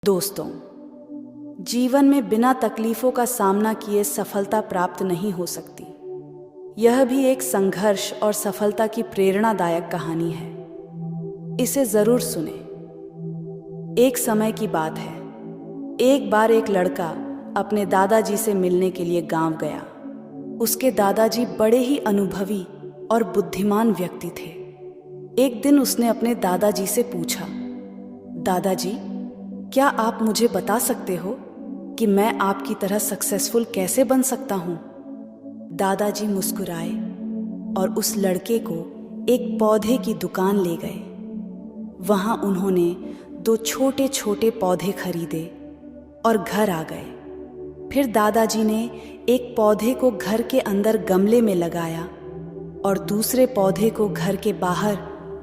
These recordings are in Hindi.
दोस्तों, जीवन में बिना तकलीफों का सामना किए सफलता प्राप्त नहीं हो सकती। यह भी एक संघर्ष और सफलता की प्रेरणादायक कहानी है। इसे जरूर सुने। एक समय की बात है। एक बार एक लड़का अपने दादाजी से मिलने के लिए गांव गया। उसके दादाजी बड़े ही अनुभवी और बुद्धिमान व्यक्ति थे। एक दिन उसने अपने दादाजी से पूछा, दादाजी, क्या आप मुझे बता सकते हो कि मैं आपकी तरह सक्सेसफुल कैसे बन सकता हूँ? दादाजी मुस्कुराए और उस लड़के को एक पौधे की दुकान ले गए। वहाँ उन्होंने 2 छोटे छोटे पौधे खरीदे और घर आ गए। फिर दादाजी ने एक पौधे को घर के अंदर गमले में लगाया और दूसरे पौधे को घर के बाहर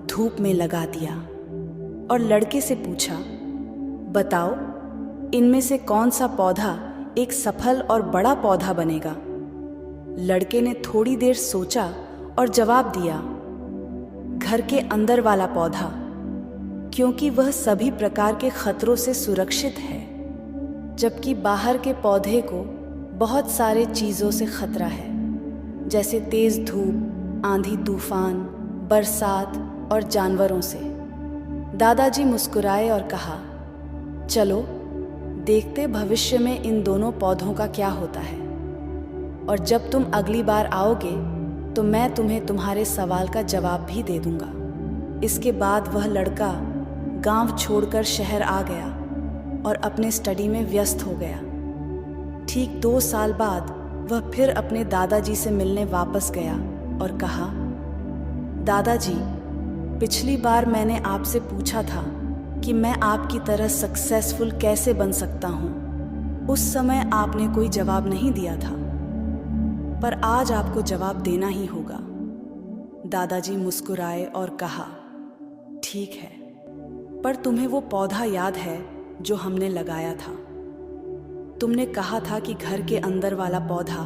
धूप में लगा दिया और लड़के से पूछा, बताओ, इनमें से कौन सा पौधा एक सफल और बड़ा पौधा बनेगा? लड़के ने थोड़ी देर सोचा और जवाब दिया, घर के अंदर वाला पौधा, क्योंकि वह सभी प्रकार के खतरों से सुरक्षित है, जबकि बाहर के पौधे को बहुत सारे चीज़ों से खतरा है, जैसे तेज धूप, आंधी तूफान, बरसात और जानवरों से। दादाजी मुस्कुराए और कहा, चलो देखते भविष्य में इन दोनों पौधों का क्या होता है, और जब तुम अगली बार आओगे तो मैं तुम्हें तुम्हारे सवाल का जवाब भी दे दूंगा। इसके बाद वह लड़का गांव छोड़कर शहर आ गया और अपने स्टडी में व्यस्त हो गया। ठीक 2 साल बाद वह फिर अपने दादाजी से मिलने वापस गया और कहा, दादाजी, पिछली बार मैंने आपसे पूछा था कि मैं आपकी तरह सक्सेसफुल कैसे बन सकता हूँ। उस समय आपने कोई जवाब नहीं दिया था, पर आज आपको जवाब देना ही होगा। दादाजी मुस्कुराए और कहा, ठीक है, पर तुम्हें वो पौधा याद है जो हमने लगाया था? तुमने कहा था कि घर के अंदर वाला पौधा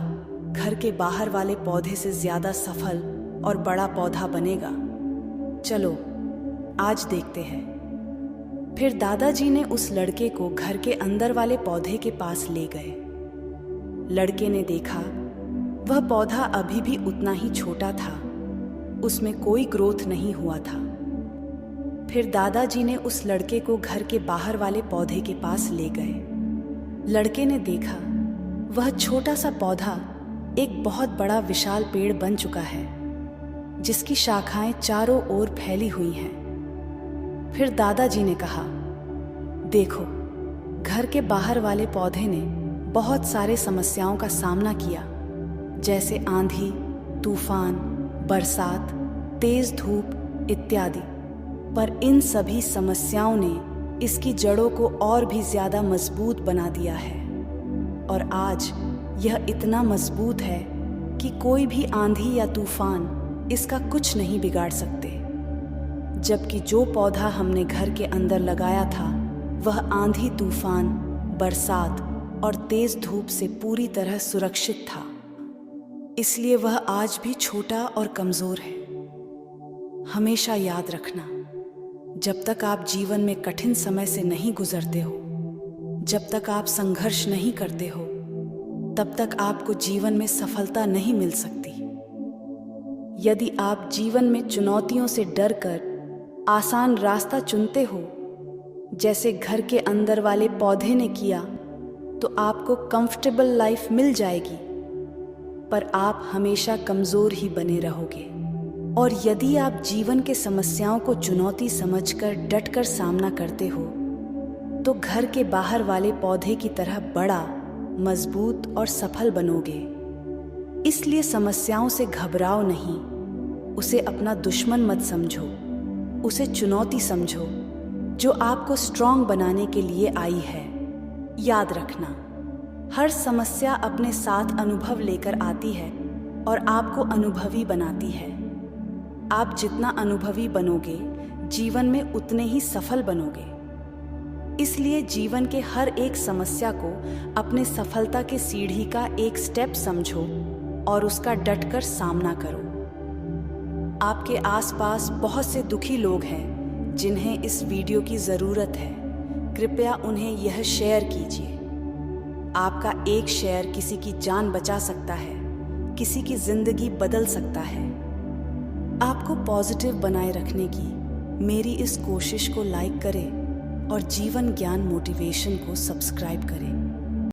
घर के बाहर वाले पौधे से ज्यादा सफल और बड़ा पौधा बनेगा। चलो आज देखते हैं। फिर दादाजी ने उस लड़के को घर के अंदर वाले पौधे के पास ले गए। लड़के ने देखा वह पौधा अभी भी उतना ही छोटा था, उसमें कोई ग्रोथ नहीं हुआ था। फिर दादाजी ने उस लड़के को घर के बाहर वाले पौधे के पास ले गए। लड़के ने देखा वह छोटा सा पौधा एक बहुत बड़ा विशाल पेड़ बन चुका है, जिसकी शाखाएं चारों ओर फैली हुई हैं। फिर दादाजी ने कहा, देखो, घर के बाहर वाले पौधे ने बहुत सारे समस्याओं का सामना किया, जैसे आंधी, तूफान, बरसात, तेज धूप इत्यादि, पर इन सभी समस्याओं ने इसकी जड़ों को और भी ज्यादा मजबूत बना दिया है, और आज यह इतना मजबूत है कि कोई भी आंधी या तूफान इसका कुछ नहीं बिगाड़ सकते। जबकि जो पौधा हमने घर के अंदर लगाया था वह आंधी तूफान, बरसात और तेज धूप से पूरी तरह सुरक्षित था, इसलिए वह आज भी छोटा और कमजोर है। हमेशा याद रखना, जब तक आप जीवन में कठिन समय से नहीं गुजरते हो, जब तक आप संघर्ष नहीं करते हो, तब तक आपको जीवन में सफलता नहीं मिल सकती। यदि आप जीवन में चुनौतियों से डरकर आसान रास्ता चुनते हो, जैसे घर के अंदर वाले पौधे ने किया, तो आपको कंफर्टेबल लाइफ मिल जाएगी, पर आप हमेशा कमजोर ही बने रहोगे। और यदि आप जीवन के समस्याओं को चुनौती समझकर डटकर सामना करते हो, तो घर के बाहर वाले पौधे की तरह बड़ा, मजबूत और सफल बनोगे। इसलिए समस्याओं से घबराओ नहीं, उसे अपना दुश्मन मत समझो, उसे चुनौती समझो जो आपको स्ट्रांग बनाने के लिए आई है। याद रखना, हर समस्या अपने साथ अनुभव लेकर आती है और आपको अनुभवी बनाती है। आप जितना अनुभवी बनोगे, जीवन में उतने ही सफल बनोगे। इसलिए जीवन के हर एक समस्या को अपने सफलता के सीढ़ी का एक स्टेप समझो और उसका डटकर सामना करो। आपके आसपास बहुत से दुखी लोग हैं जिन्हें इस वीडियो की ज़रूरत है, कृपया उन्हें यह शेयर कीजिए। आपका एक शेयर किसी की जान बचा सकता है, किसी की जिंदगी बदल सकता है। आपको पॉजिटिव बनाए रखने की मेरी इस कोशिश को लाइक करें और जीवन ज्ञान मोटिवेशन को सब्सक्राइब करें।